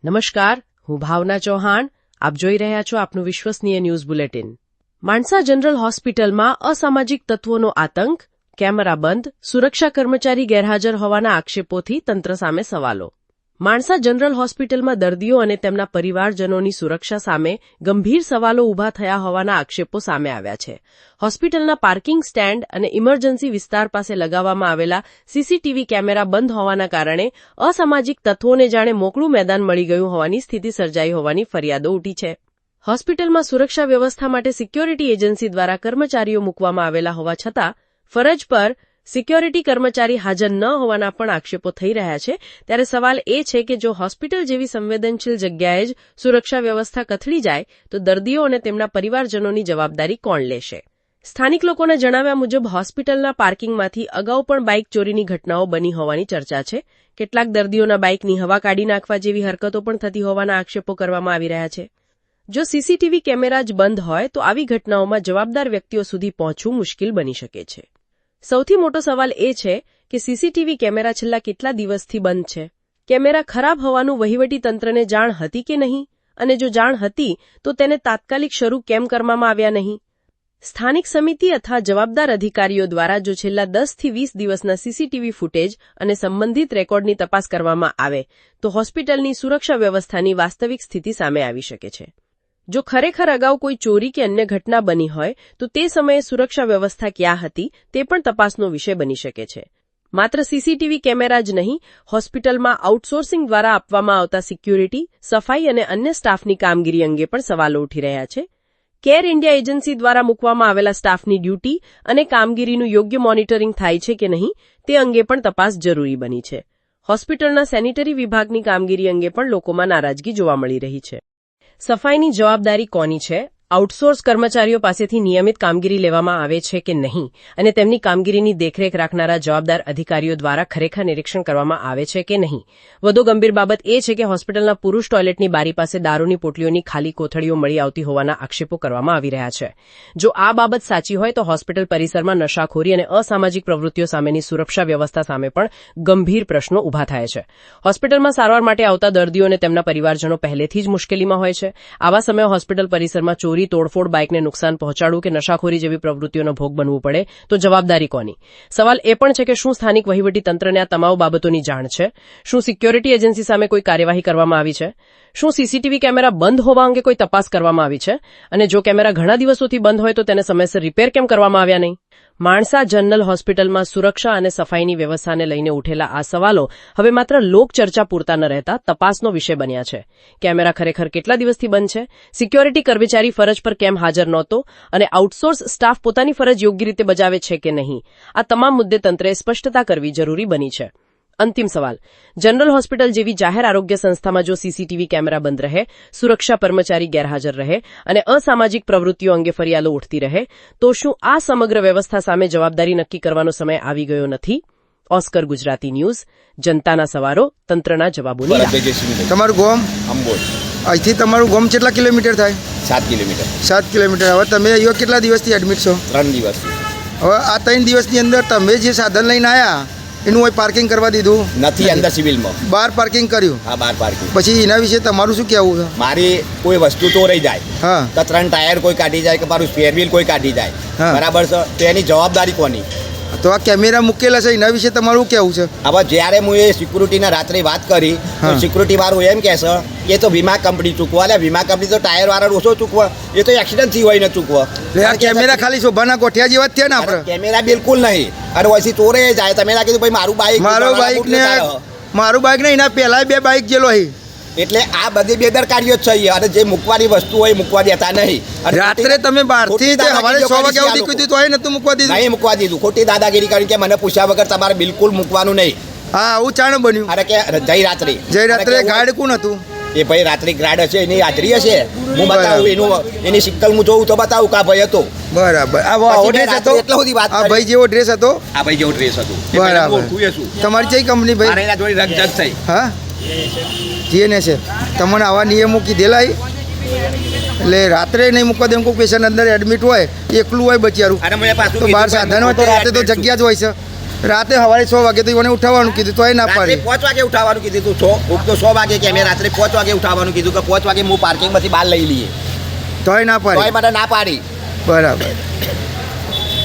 નમસ્કાર, હું ભાવના ચૌહાણ. આપ જોઈ રહ્યા છો આપનું વિશ્વસનીય ન્યૂઝ બુલેટિન. માણસા જનરલ હોસ્પિટલમાં અસામાજિક તત્વોનો આતંક, કેમેરા બંધ, સુરક્ષા કર્મચારી ગેરહાજર હોવાના આક્ષેપોથી તંત્ર સામે સવાલો. માણસા જનરલ હોસ્પિટલમાં દર્દીઓ અને તેમના પરિવારજનોની સુરક્ષા સામે ગંભીર સવાલો ઊભા થયા હોવાના આક્ષેપો સામે આવ્યા છે. હોસ્પિટલના પાર્કિંગ સ્ટેન્ડ અને ઇમરજન્સી વિસ્તાર પાસે લગાવવામાં આવેલા સીસીટીવી કેમેરા બંધ હોવાના કારણે અસામાજિક તત્વોને જાણે મોકળું મેદાન મળી ગયું હોવાની સ્થિતિ સર્જાઈ હોવાની ફરિયાદો ઉઠી છે. હોસ્પિટલમાં સુરક્ષા વ્યવસ્થા માટે સિક્યોરિટી એજન્સી દ્વારા કર્મચારીઓ મૂકવામાં આવેલા હોવા છતાં ફરજ પર સિક્યોરિટી કર્મચારી હાજર ન હોવાના પણ આક્ષેપો થઈ રહ્યા છે. ત્યારે સવાલ એ છે કે જો હોસ્પિટલ જેવી સંવેદનશીલ જગ્યાએ જ સુરક્ષા વ્યવસ્થા કથળી જાય તો દર્દીઓ અને તેમના પરિવારજનોની જવાબદારી કોણ લેશે? સ્થાનિક લોકોના જણાવ્યા મુજબ હોસ્પિટલના પાર્કિંગમાંથી અગાઉ પણ બાઇક ચોરીની ઘટનાઓ બની હોવાની ચર્ચા છે. કેટલાક દર્દીઓના બાઇકની હવા કાઢી નાખવા જેવી હરકતો પણ થતી હોવાના આક્ષેપો કરવામાં આવી રહ્યા છે. જો સીસીટીવી કેમેરા જ બંધ હોય તો આવી ઘટનાઓમાં જવાબદાર વ્યક્તિઓ સુધી પહોંચવું મુશ્કેલ બની શકે છે. સૌથી મોટો સવાલ એ છે કે સીસીટીવી કેમેરા છેલ્લા કેટલા દિવસથી બંધ છે. કેમેરા ખરાબ હોવાનું વહીવટી તંત્રને જાણ હતી કે નહીં? અને જો જાણ હતી તો તેને તાત્કાલિક શરૂ કેમ કરવામાં આવ્યા નહીં? સ્થાનિક સમિતિ અથવા જવાબદાર અધિકારીઓ દ્વારા જો છેલ્લા 10 થી 20 દિવસના સીસીટીવી ફૂટેજ અને સંબંધિત રેકોર્ડની તપાસ કરવામાં આવે તો હોસ્પિટલની સુરક્ષા વ્યવસ્થાની વાસ્તવિક સ્થિતિ સામે આવી શકે છે. જો ખરેખર અગાઉ કોઈ ચોરી કે અન્ય ઘટના બની હોય તો તે સમયે સુરક્ષા વ્યવસ્થા ક્યાં હતી તે પણ તપાસનો વિષય બની શકે છે. માત્ર સીસીટીવી કેમેરા જ નહીં, હોસ્પિટલમાં આઉટસોર્સિંગ દ્વારા આપવામાં આવતા સિક્યુરિટી, સફાઈ અને અન્ય સ્ટાફની કામગીરી અંગે પણ સવાલો ઉઠી રહ્યા છે. કેર ઇન્ડિયા એજન્સી દ્વારા મૂકવામાં આવેલા સ્ટાફની ડ્યુટી અને કામગીરીનું યોગ્ય મોનિટરિંગ થાય છે કે નહીં તે અંગે પણ તપાસ જરૂરી બની છે. હોસ્પિટલના સેનિટરી વિભાગની કામગીરી અંગે પણ લોકોમાં નારાજગી જોવા મળી રહી છે. સફાઈની જવાબદારી કોની છે? આઉટસોર્સ કર્મચારીઓ પાસેથી નિયમિત કામગીરી લેવામાં આવે છે કે નહીં? અને તેમની કામગીરીની દેખરેખ રાખનારા જવાબદાર અધિકારીઓ દ્વારા ખરેખર નિરીક્ષણ કરવામાં આવે છે કે નહીં? વધુ ગંભીર બાબત એ છે કે હોસ્પિટલના પુરુષ ટોયલેટની બારી પાસે દારૂની પોટલીઓની ખાલી કોથળીઓ મળી આવતી હોવાના આક્ષેપો કરવામાં આવી રહ્યા છે. જો આ બાબત સાચી હોય તો હોસ્પિટલ પરિસરમાં નશાખોરી અને અસામાજિક પ્રવૃત્તિઓ સામેની સુરક્ષા વ્યવસ્થા સામે પણ ગંભીર પ્રશ્નો ઊભા થાય છે. હોસ્પિટલમાં સારવાર માટે આવતા દર્દીઓ અને તેમના પરિવારજનો પહેલેથી જ મુશ્કેલીમાં હોય છે. આવા સમયે હોસ્પિટલ પરિસરમાં ચોરી, તોડફોડ, બાઇકને નુકસાન પહોંચાડવું કે નશાખોરી જેવી પ્રવૃત્તિઓનો ભોગ બનવું પડે તો જવાબદારી કોની? સવાલ એ પણ છે કે શું સ્થાનિક વહીવટી તંત્રને આ તમામ બાબતોની જાણ છે? શું સિક્યોરિટી એજન્સી સામે કોઈ કાર્યવાહી કરવામાં આવી છે? શું સીસીટીવી કેમેરા બંધ હોવા અંગે કોઈ તપાસ કરવામાં આવી છે? અને જો કેમેરા ઘણા દિવસોથી બંધ હોય તો તેને સમયસર રિપેર કેમ કરવામાં આવ્યા નહીં? માણસા જનરલ હોસ્પિટલમાં સુરક્ષા અને સફાઈની વ્યવસ્થાને લઈને ઉઠેલા આ સવાલો હવે માત્ર લોકચર્ચા પૂરતા ન રહેતા તપાસનો વિષય બન્યા છે. કેમેરા ખરેખર કેટલા દિવસથી બંધ છે? સિક્યોરિટી કર્મચારી ફરજ પર કેમ હાજર નહોતો? અને આઉટસોર્સ સ્ટાફ પોતાની ફરજ યોગ્ય રીતે બજાવે છે કે નહીં? આ તમામ મુદ્દે તંત્રએ સ્પષ્ટતા કરવી જરૂરી બની છે. અંતિમ સવાલ, જનરલ હોસ્પિટલ જેવી જાહેર આરોગ્ય સંસ્થામાં જો સીસીટીવી કેમેરા બંધ રહે, સુરક્ષા કર્મચારી ગેરહાજર રહે અને અસામાજિક પ્રવૃત્તિઓ અંગે ફરિયાદો ઉઠતી રહે તો શું આ સમગ્ર વ્યવસ્થા સામે જવાબદારી નક્કી કરવાનો સમય આવી ગયો નથી? ઓસ્કર ગુજરાતી ન્યૂઝ, જનતાના સવાલો, તંત્રના જવાબોની રાહ. તમારું ગામ અંબોલ. અહીંથી તમારું ગામ કેટલા કિલોમીટર થાય? 7 કિલોમીટર. 7 કિલોમીટર. હવે તમે અહીંયા કેટલા દિવસથી એડમિટ છો? 3 દિવસ. હવે આ 3 દિવસની અંદર તમે જે સાધન લઈને આવ્યા એનું હોય પાર્કિંગ કરવા દીધું નથી? અંદર સિવિલમાં બહાર પાર્કિંગ કર્યું. હા, બહાર પાર્કિંગ. પછી એના વિશે તમારું શું કહેવું છે? મારી કોઈ વસ્તુ ચોરાઈ જાય, હા, તો 3 ટાયર કોઈ કાઢી જાય કે મારું સ્પેર વ્હીલ કોઈ કાઢી જાય, હા, બરાબર છે, તો એની જવાબદારી કોની? તો આ કેમેરા મૂકેલા છે એના વિશે તમારું કેવું છે? હવે જ્યારે હું એ સિક્યુરિટીના રાત્રે વાત કરી તો સિક્યુરિટી વાળું એમ કહેશે એ તો વીમા કંપની ચૂકવા. એટલે વીમા કંપની તો ટાયર વાળા ઓછો ચૂકવા, એ તો એક્સિડન્ટ થી હોય ને ચૂકવા. આ કેમેરા ખાલી શોભાના કોઠિયા જેવા જ થયા ને આપણે? કેમેરા બિલકુલ નહીં. અને વૈસી ચોરે જાય. તમે ના કીધું ભાઈ મારું બાઇક ને એના પહેલા 2 બાઇક જેલો હી. એટલે આ બધી બેદરકારીઓ જ છે. અને જે મૂકવાની વસ્તુ હોય મૂકવા દેતા નહીં. રાત્રે તમે બહારથી સવારે 6 વાગ્યા સુધી કીધું તો નતું મૂકવા દીધું? નહીં મૂકવા દીધું. ખોટી દાદાગીરી કરી કે મને પૂછ્યા વગર તમારે બિલકુલ મૂકવાનું નહીં. હા, આવું ચાણ બન્યું. અરે કે જય રાત્રે ગાર્ડ કોણ હતું? એ ભાઈ રાત્રિ ગાર્ડ હશે, એની હાજરી હશે. હું બતાવું એની સિક્કલ હું જોઉં તો બતાવું કા ભાઈ હતો. બરાબર. એટલા સુધી વાત. આ ભાઈ જેવો ડ્રેસ હતો? આ ભાઈ જેવો ડ્રેસ હતો. બરાબર. તમારી કઈ કંપની ભાઈ? એના જોડે રંગ થઈ. હા, જીએનએ છે. તમને આવા નિયમો કીધેલા? એટલે રાત્રે નહીં મૂકવા દે. કોઈ પેશન્ટ અંદર એડમિટ હોય, એકલું હોય બચારું, તો બહાર સાધન હોય તો રાતે તો જગ્યા જ હોય છે. રાતે સવારે 6 વાગે તો એને ઉઠાવવાનું કીધું તોય ના રાત્રે પાડી 5 વાગે ઉઠાવવાનું કીધું તું તો 6 વાગે કે અમે રાત્રે 5 વાગે ઉઠાવવાનું કીધું કે 5 વાગે હું પાર્કિંગમાંથી બહાર લઈ લઈએ તોય ના તોય પાડી મને ના પાડી બરાબર